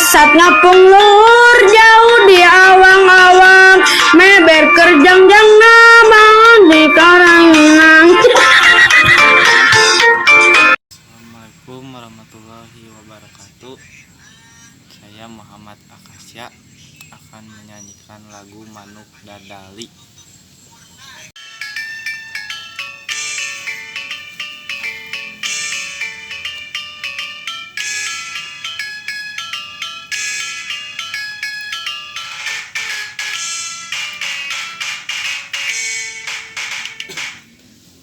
Masat ngapung luhur jauh di awang-awang, meber kerjang-jang bangun di karanginang. Assalamualaikum warahmatullahi wabarakatuh. Saya Muhammad Akasya akan menyanyikan lagu Manuk Dadali.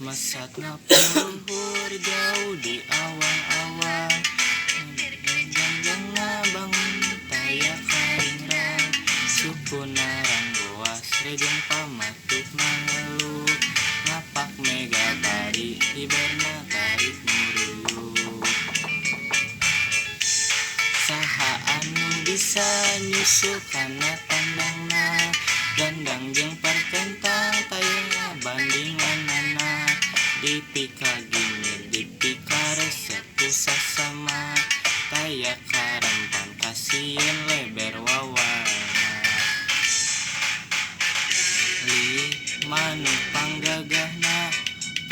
Masat ngapung luhur jauh di awang-awang, jangan bangun taya karingrang, suku narang goas rejeng pamatuk mangeluk, ngapak mega bari hiberna tarik muruyuk. Saha anu bisa nyusul kana tandangna, gandang jeung perkentang tayang bandinganana, dipika gini dipika resep sasama, taya karempan kasieun leber wawana. Li manuk panggagahna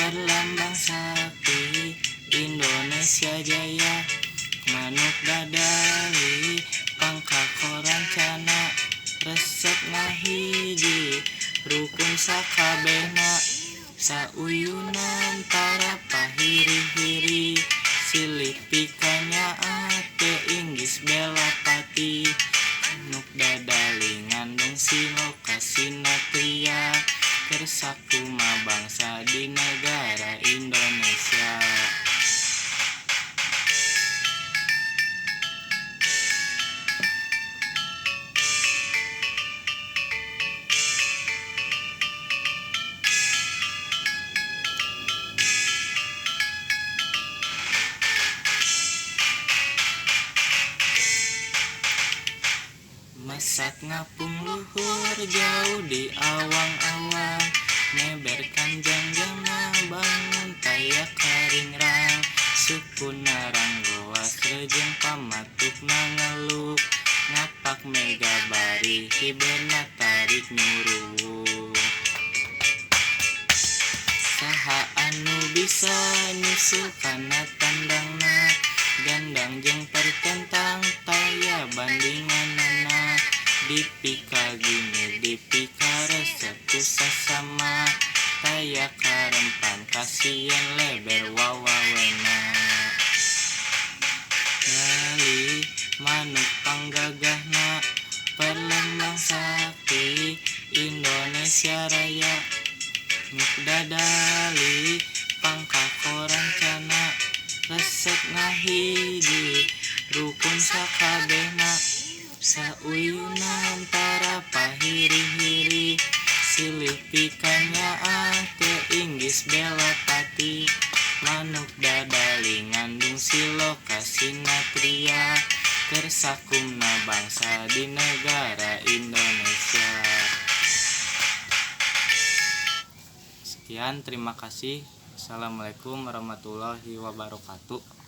perlambang sakti Indonesia Jaya, manuk dadali pangkakorancana, resep ngahiji rukun sakabehna, sauyunan para pahiri-hiri, silih pikanya ate inggis belapati, manuk dadali ngandung siloka sinatria, kersakuma bangsa di negara Indonesia. Masat ngapung luhur jauh di awang-awang, meberkan jangjangna bangun taya karingrang, suku narang goas rejeng pamatuk nangeluk, ngapak mega bari hiberna tarik nyuruh. Saha anu bisa nyusul kana tandangna, gandang jeung perkentang taya bandinganana, dipika gini dipika resep sasama, taya karempan kasieun leber wawawena. Dali manuk panggagahna perlambang sakti Indonesia Raya, manuk dadali pangkakorancana, resep ngahiji rukun sakabehna, sauyunan para pahiri-hiri, silih pikanya ate inggis belapati, manuk dadali ngandung siloka sinatria, kersakumna bangsa di negara Indonesia. Sekian, terima kasih. Assalamualaikum warahmatullahi wabarakatuh.